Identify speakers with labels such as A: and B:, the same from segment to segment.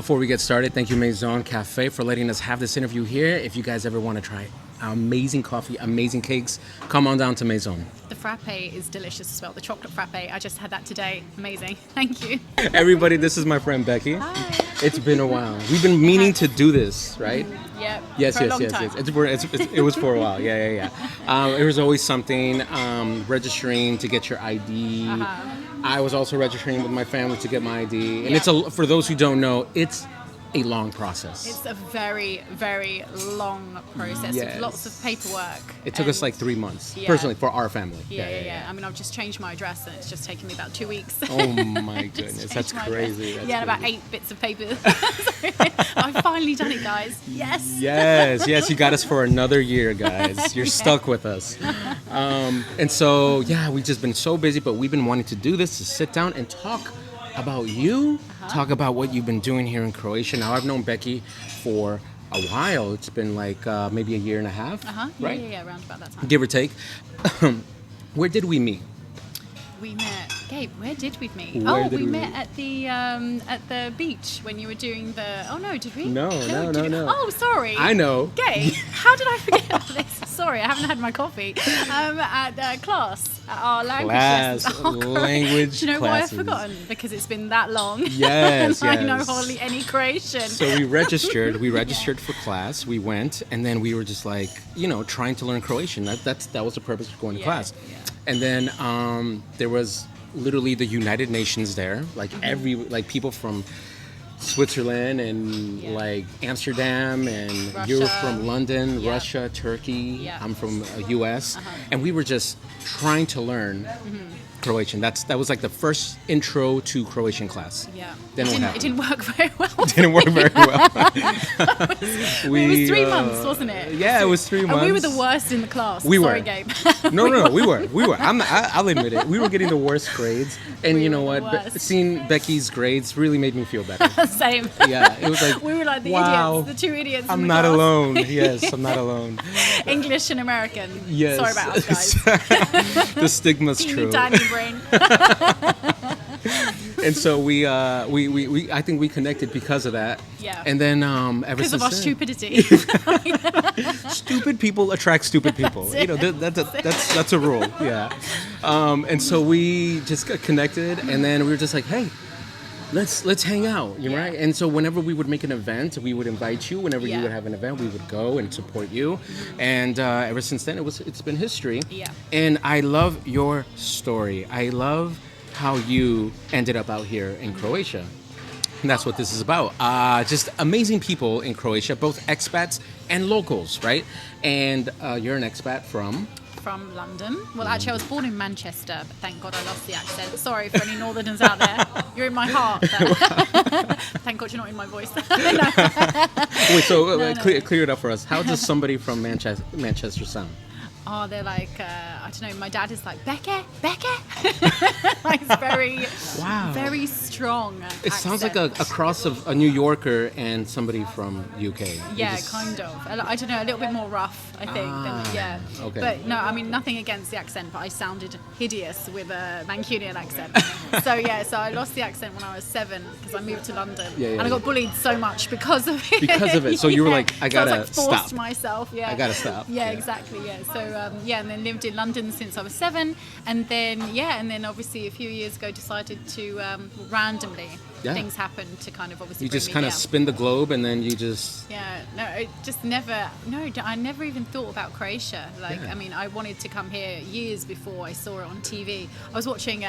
A: Before we get started, thank you Maison Cafe for letting us have this interview here. If you guys ever want to try amazing coffee, amazing cakes, come on down to Maison.
B: The frappe is delicious as well. The chocolate frappe, I just had that today. Amazing. Thank you.
A: Everybody, this is my friend Becky.
B: Hi.
A: It's been a while. We've been meaning to do this, right?
B: Yep.
A: Yes,
B: for a
A: yes,
B: long
A: yes,
B: time.
A: yes. It was for a while. Yeah. There was always something, registering to get your ID. I was also registering with my family to get my ID. And for those who don't know, it's a long process.
B: It's a very, very long process
A: Yes.
B: with lots of paperwork.
A: It took us like 3 months,
B: Yeah.
A: personally, for our family.
B: Yeah. I mean, I've just changed my address and it's just taken me about 2 weeks.
A: Oh my
B: Just
A: goodness,
B: changed
A: that's
B: my
A: crazy.
B: address.
A: That's
B: Yeah, and about
A: crazy.
B: 8 bits of paper. I've finally done it, guys. Yes.
A: Yes, you got us for another year, guys. You're stuck with us. And so, we've just been so busy, but we've been wanting to do this, to sit down and talk about you, talk about what you've been doing here in Croatia. Now, I've known Becky for a while. It's been like maybe a year and a half, right?
B: Yeah, around about that time.
A: Give or take. Where did we meet?
B: We met, Gabe. Where did we meet?
A: Where
B: We
A: did we
B: met
A: meet?
B: at the beach when you were doing the. Oh no, did we?
A: No.
B: Oh, sorry.
A: I know.
B: Gabe, how did I forget this? Sorry, I haven't had my coffee. At class, at our language lessons. Correct.
A: Language
B: Do you know
A: classes.
B: why I've forgotten? Because it's been that long.
A: Yes,
B: and I know
A: yes.
B: hardly any Croatian.
A: So we registered. We registered for class. We went, and then we were just like, trying to learn Croatian. That was the purpose of going to class.
B: Yeah.
A: And then there was literally the United Nations there, like people from Switzerland and like Amsterdam and you're
B: Russia.
A: from London,
B: Yeah.
A: Russia, Turkey.
B: Yeah.
A: I'm from US, and we were just trying to learn Croatian. That was like the first intro to Croatian class.
B: Yeah.
A: Then what
B: It
A: happened?
B: didn't work very well.
A: Didn't work very well.
B: It was 3 months, wasn't it?
A: Yeah, it was 3 months.
B: And we were the worst in the class.
A: We
B: Sorry,
A: were.
B: Gabe.
A: No, we were. I'll admit it. We were getting the worst grades, and
B: We
A: you know
B: were
A: what?
B: the worst.
A: Seeing Becky's grades really made me feel better.
B: Same.
A: Yeah, it was like
B: We were like the
A: wow,
B: idiots, the 2 idiots. in
A: I'm
B: the
A: not
B: class.
A: alone. Yes, I'm not alone.
B: English and American.
A: Yes.
B: Sorry about us, guys.
A: The stigma's
B: Teeny
A: true.
B: tiny brain.
A: And so we I think we connected because of that.
B: Yeah.
A: And then ever
B: Because
A: since
B: of our
A: then,
B: stupidity.
A: stupid people attract stupid people. That's a rule. Yeah. And so we just got connected, and then we were just like, hey, let's hang out, right? And so whenever we would make an event, we would invite you. Whenever you
B: Yeah.
A: would have an event, we would go and support you. And ever since then, it's been history.
B: Yeah.
A: And I love your story. I love how you ended up out here in Croatia. And that's what this is about. Just amazing people in Croatia, both expats and locals, right? And you're an expat from?
B: From London. Well, actually, I was born in Manchester, but thank God I lost the accent. Sorry for any Northerners out there. You're in my heart. Thank God you're not in my voice.
A: Wait, so clear it up for us. How does somebody from Manchester sound?
B: Oh, they're like, I don't know, my dad is like, Becca? Like, it's very,
A: Wow.
B: very strong
A: It sounds like a cross of a New Yorker and somebody from UK.
B: Yeah, kind of. I don't know, a little bit more rough, I think.
A: Okay.
B: But no, I mean, nothing against the accent, but I sounded hideous with a Mancunian accent. So I lost the accent when I was 7 because I moved to London. And I got bullied so much because of it.
A: Because of it. So you were like, I gotta
B: so I was like forced
A: stop.
B: myself, I
A: gotta stop.
B: Yeah, exactly, yeah. So, and then lived in London since I was 7. And then obviously a few years ago decided to randomly, things happened to kind of obviously
A: You
B: bring
A: just
B: me
A: kind of
B: here.
A: spin the globe and then you just...
B: Yeah, no, it just never, I never even thought about Croatia. I mean, I wanted to come here years before I saw it on TV. I was watching,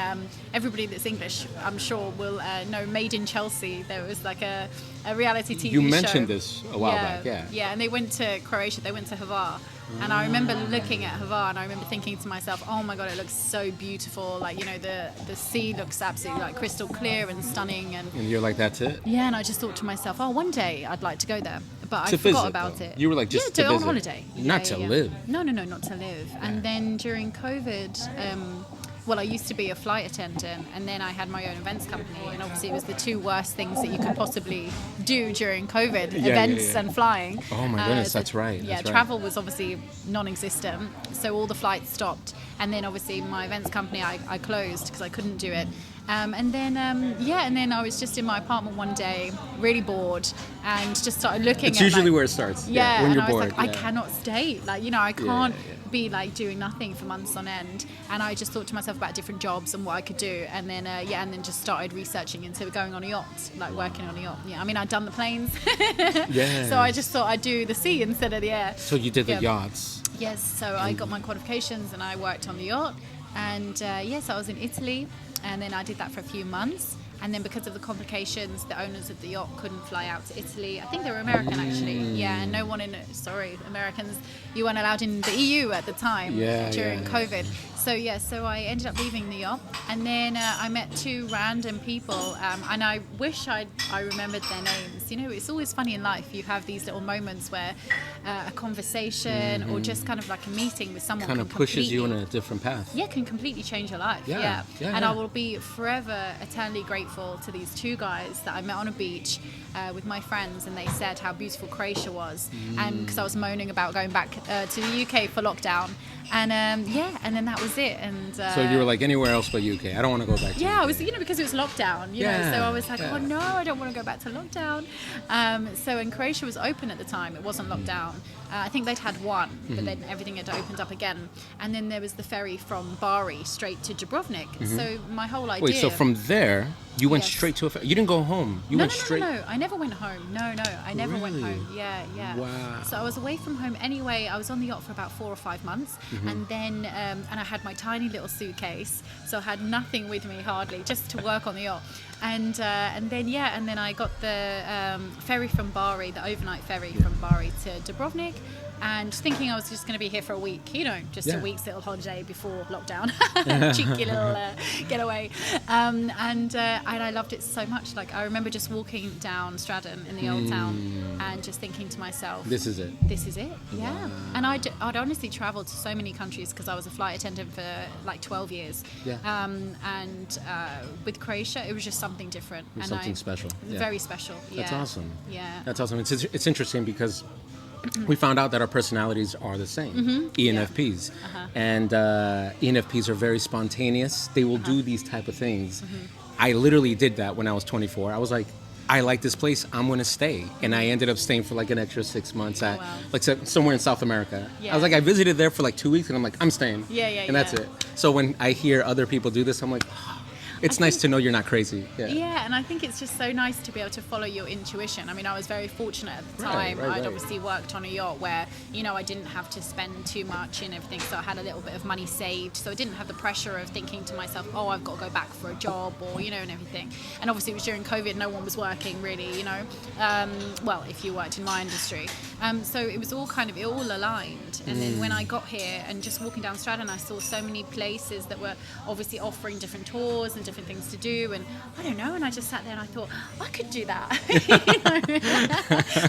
B: everybody that's English, I'm sure will know Made in Chelsea. There was like a reality TV show.
A: You mentioned this a while back, yeah.
B: Yeah, and they went to Croatia, they went to Hvar. And I remember looking at Hvar and I remember thinking to myself, oh my God, it looks so beautiful. Like, the sea looks absolutely like crystal clear and stunning. And
A: you're like, that's it?
B: yeah, and I just thought to myself, oh, one day I'd like to go there. But
A: To
B: I forgot
A: visit,
B: about
A: though.
B: it.
A: You were like, just to
B: on
A: visit.
B: holiday.
A: Not to live.
B: No, not to live. And then during COVID, well, I used to be a flight attendant, and then I had my own events company, and obviously it was the 2 worst things that you could possibly do during COVID, events and flying.
A: Oh my goodness, that's right.
B: Yeah,
A: that's right.
B: travel was obviously non-existent, so all the flights stopped, and then obviously my events company I closed because I couldn't do it, And then I was just in my apartment one day, really bored, and just started looking.
A: It's usually where it starts.
B: Yeah,
A: when
B: and
A: you're
B: I was
A: bored.
B: like, I cannot stay. Like, I can't be like doing nothing for months on end. And I just thought to myself about different jobs and what I could do. And then, and then just started researching into going on a yacht, like working on a yacht. Yeah, I mean, I'd done the planes.
A: Yeah.
B: So I just thought I'd do the sea instead of the air.
A: So you did the yachts.
B: Yes, so I got my qualifications and I worked on the yacht. And so I was in Italy, and then I did that for a few months. And then because of the complications, the owners of the yacht couldn't fly out to Italy. I think they were American, actually. Yeah, and no one Americans, you weren't allowed in the EU at the time during COVID. So I ended up leaving the yacht. And then I met two random people, and I wish I remembered their names. It's always funny in life. You have these little moments where a conversation or just kind of like a meeting with someone
A: kind of pushes you in a different path.
B: Yeah, can completely change your life.
A: Yeah.
B: And I will be forever eternally grateful to these two guys that I met on a beach with my friends, and they said how beautiful Croatia was, and because I was moaning about going back to the UK for lockdown, and and then that was it. And
A: so you were like, anywhere else but UK? I don't want to go back to UK.
B: I was, because it was lockdown, so I was like, oh no, I don't want to go back to lockdown. And Croatia was open at the time; it wasn't locked down. I think they'd had one, but then everything had opened up again. And then there was the ferry from Bari straight to Dubrovnik. So my whole idea.
A: Wait, so from there you went straight to a ferry? You didn't go home. You went straight.
B: No, I never went home. No, I never went home. Yeah.
A: Wow.
B: So I was away from home anyway. I was on the yacht for about 4 or 5 months, and then and I had my tiny little suitcase, so I had nothing with me hardly, just to work on the yacht. And then I got the ferry from Bari, the overnight ferry from Bari to Dubrovnik. And thinking I was just going to be here for a week, just a week's little holiday before lockdown, cheeky little getaway. And I loved it so much. Like, I remember just walking down Stratton in the old town and just thinking to myself,
A: this is it.
B: This is it, yeah. Wow. And I'd honestly traveled to so many countries because I was a flight attendant for like 12 years. Yeah. And with Croatia, it was just something different.
A: And something special.
B: Very special, yeah.
A: That's awesome.
B: Yeah.
A: That's awesome. It's interesting because we found out that our personalities are the same, ENFPs. And ENFPs are very spontaneous. They will do these type of things. I literally did that when I was 24. I was like, I like this place, I'm going to stay. And I ended up staying for like an extra 6 months at like somewhere in South America. I was like, I visited there for like 2 weeks and I'm like, I'm staying. And that's it. So when I hear other people do this, I'm like, it's nice to know you're not crazy.
B: Yeah, and I think it's just so nice to be able to follow your intuition. I mean, I was very fortunate at the time. I'd obviously worked on a yacht where, I didn't have to spend too much and everything, so I had a little bit of money saved. So I didn't have the pressure of thinking to myself, oh, I've got to go back for a job or, and everything. And obviously it was during COVID, no one was working really, well, if you worked in my industry. So it was all it all aligned. And then when I got here and just walking down Stratton, I saw so many places that were obviously offering different tours and different things to do, and I don't know, and I just sat there and I thought, I could do that.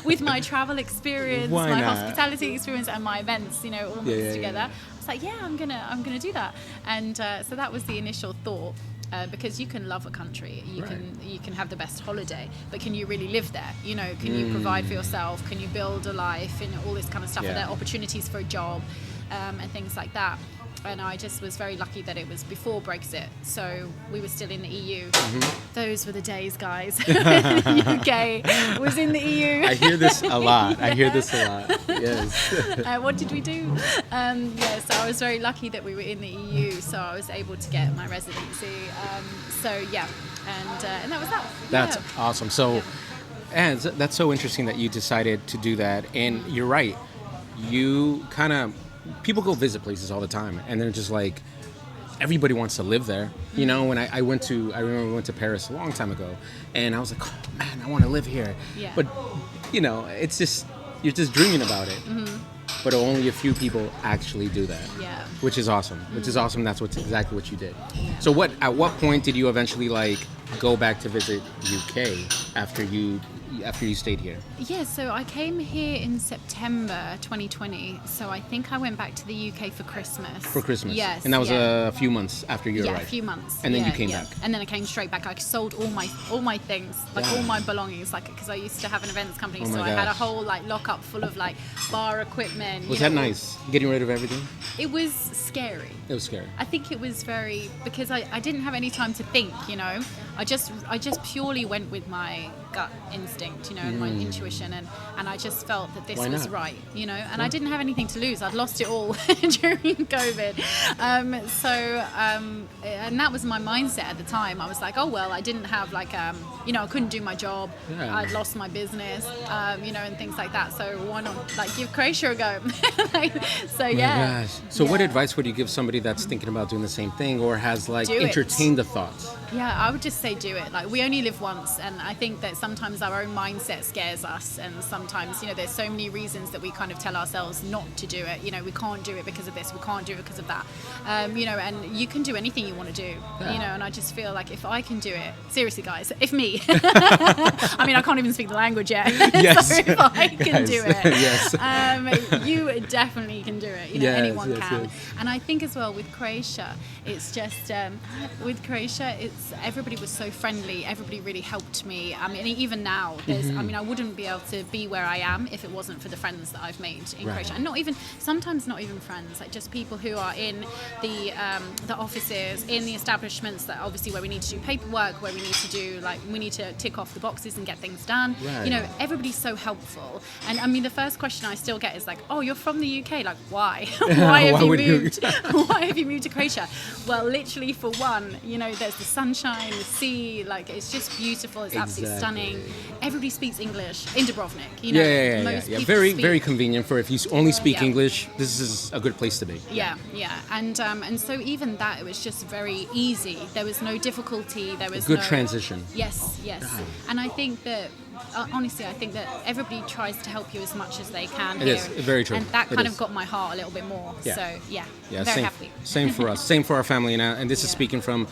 B: With my travel experience, my hospitality experience, and my events, all mixed together. I was like, I'm gonna do that. And so that was the initial thought. Because you can love a country, you can have the best holiday, but can you really live there? Can you provide for yourself? Can you build a life and all this kind of stuff? Are there opportunities for a job and things like that? And I just was very lucky that it was before Brexit, so we were still in the EU. Those were the days, guys. The UK was in the EU.
A: I hear this a lot. Yes.
B: What did we do? So I was very lucky that we were in the EU, so I was able to get my residency. And that was that.
A: That's awesome. So, and that's so interesting that you decided to do that. And you're right. You kind of... People go visit places all the time, and they're just like, everybody wants to live there. When I remember we went to Paris a long time ago, and I was like, oh man, I want to live here. Yeah. But, it's just, you're just dreaming about it. But only a few people actually do that. Yeah. Which is awesome. That's exactly what you did. Yeah. So at what point did you eventually go back to visit UK after you after you stayed here?
B: Yeah, so I came here in September 2020. So I think I went back to the UK for Christmas.
A: For Christmas?
B: Yes.
A: And that was a few months after you arrived?
B: Yeah, a few months.
A: And then
B: yeah,
A: you came
B: yeah.
A: back?
B: And then I came straight back. I sold all my things, like
A: Yeah.
B: all my belongings, like because I used to have an events company,
A: Oh
B: so
A: my
B: I had a
A: gosh.
B: whole like lockup full of like bar equipment.
A: Was that nice? Getting rid of everything?
B: It was scary.
A: It was scary.
B: I think it was very because I didn't have any time to think, you know. I just purely went with my gut instinct, you know, and my intuition, and I just felt that this
A: Why
B: was
A: not?
B: right, you know. And I didn't have anything to lose. I'd lost it all during COVID, and that was my mindset at the time. I was like, oh well, I didn't have like you know, I couldn't do my job.
A: Yeah.
B: I'd lost my business, you know, and things like that. So why not like give Croatia a go? So
A: Oh my
B: yeah.
A: gosh. So what
B: Yeah.
A: advice would you give somebody that's thinking about doing the same thing or has like
B: Do it.
A: entertained the thought?
B: Yeah, I would just say do it. Like we only live once, and I think that sometimes our own mindset scares us, and sometimes, you know, there's so many reasons that we kind of tell ourselves not to do it. You know, we can't do it because of this, we can't do it because of that. You know, and you can do anything you want to do.
A: Yeah.
B: You know, and I just feel like if I can do it, seriously, guys, if me, I mean, I can't even speak the language yet.
A: Yes.
B: So if I can
A: Guys,
B: do it,
A: yes.
B: you definitely can do it. You know,
A: Yes,
B: anyone
A: yes,
B: can.
A: yes.
B: And I think as well with Croatia, it's just with Croatia, it's everybody was so friendly. Everybody really helped me. I mean, even now, there's. I mean, I wouldn't be able to be where I am if it wasn't for the friends that I've made in
A: Right.
B: Croatia, and not even sometimes not even friends, like just people who are in the offices, in the establishments that obviously where we need to do paperwork, where we need to do like we need to tick off the boxes and get things done.
A: Right.
B: You know, everybody's so helpful. And I mean, the first question I still get is like, "Oh, you're from the UK? Like, why? Why have
A: Why
B: you
A: would you-
B: moved? Why have you moved to Croatia?" Well, literally for one, you know, there's the sunshine, the sea, like it's just beautiful. It's absolutely
A: Exactly.
B: stunning. Everybody speaks English in Dubrovnik. You know,
A: Yeah.
B: most people
A: Very,
B: speak.
A: very convenient for if you only speak
B: Yeah.
A: English. This is a good place to be.
B: Yeah, and so even that, it was just very easy. There was no difficulty. There was
A: Good
B: no,
A: transition.
B: Yes. And I think that honestly, I think that everybody tries to help you as much as they can
A: It
B: here.
A: is very true.
B: And that
A: It
B: kind
A: is.
B: of got my heart a little bit more.
A: Yeah.
B: So yeah, very
A: same,
B: happy.
A: Same for us. Same for our family. And this is
B: Yeah.
A: speaking from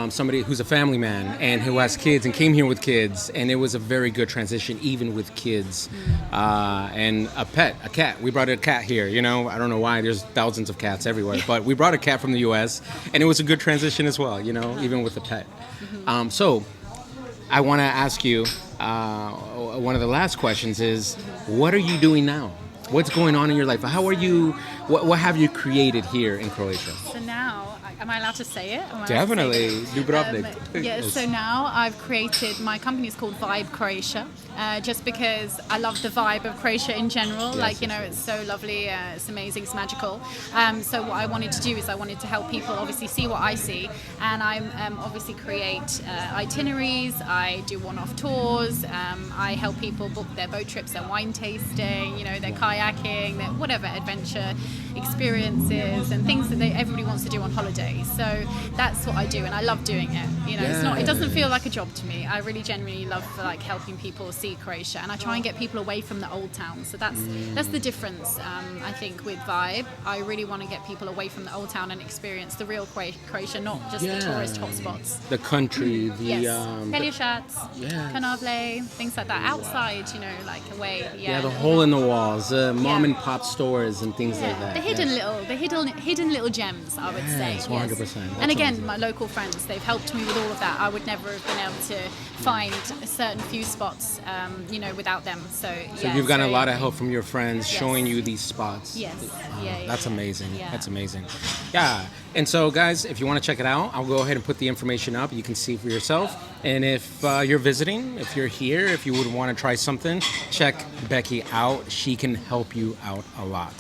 A: somebody who's a family man and who has kids and came here with kids, and it was a very good transition, even with kids. And a cat. We brought a cat here. You know, I don't know why. There's thousands of cats everywhere, but we brought a cat from the U.S. and it was a good transition as well. You know, even with a pet. So I want to ask you. One of the last questions is, what are you doing now? What's going on in your life? How are you? What have you created here in Croatia?
B: So now, am I allowed to say it? Am I allowed to say
A: Definitely,
B: it?
A: Dubrovnik.
B: Yeah, so now I've created, my company is called Vibe Croatia, just because I love the vibe of Croatia in general.
A: Yes,
B: like, you know, it's so lovely, it's amazing, it's magical. So what I wanted to do is I wanted to help people obviously see what I see, and I obviously create itineraries, I do one-off tours, I help people book their boat trips, their wine tasting, you know, their kayaking, their whatever adventure experiences and things that everybody wants to do on holiday. So that's what I do, and I love doing it. You know, it's not. It doesn't feel like a job to me. I really genuinely love like helping people see Croatia, and I try and get people away from the old town. So that's the difference. I think with Vibe, I really want to get people away from the old town and experience the real Croatia, not just the tourist hotspots.
A: The country, the
B: Yes, Pelješac,
A: Yes.
B: Konavle, things like that. Outside, you know, like away.
A: yeah, the hole in the walls, mom and pop stores and things like that.
B: The hidden
A: yes.
B: hidden little gems, I would say.
A: Yes, 100%. That's
B: And again,
A: amazing.
B: my local friends, they've helped me with all of that. I would never have been able to find a certain few spots, you know, without them. So
A: So you've gotten a lot of help from your friends
B: Yes.
A: showing you these spots.
B: Yes.
A: That's
B: yeah.
A: amazing.
B: Yeah.
A: That's amazing. Yeah. And so, guys, if you want to check it out, I'll go ahead and put the information up. You can see for yourself. And if you're visiting, if you're here, if you would want to try something, check Becky out. She can help you out a lot.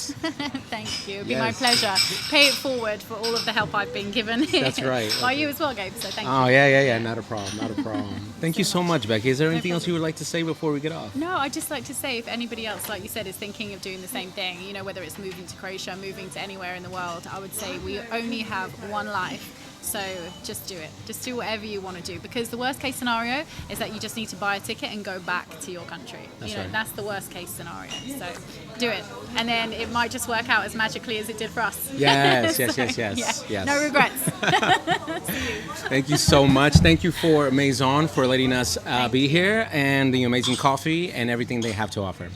B: Thank you. It'd be my
A: Yes.
B: pleasure. Pay it forward for all of the help I've been given.
A: That's right.
B: By you as well, Gabe. So thank you.
A: Oh, yeah. Not a problem. Not a problem. Thank you so much, Becky. Is there anything else you would like to say before we get off?
B: No, I'd just like to say if anybody else, like you said, is thinking of doing the same thing, you know, whether it's moving to Croatia, moving to anywhere in the world, I would say we only have one life. So just do it. Just do whatever you want to do, because the worst case scenario is that you just need to buy a ticket and go back to your country.
A: That's
B: you know,
A: right.
B: that's the worst case scenario. So do it, and then it might just work out as magically as it did for us.
A: Yes, yes,
B: So,
A: yes, yes,
B: yeah,
A: yes.
B: no regrets.
A: Thank you so much. Thank you for Maison for letting us be here, and the amazing coffee and everything they have to offer.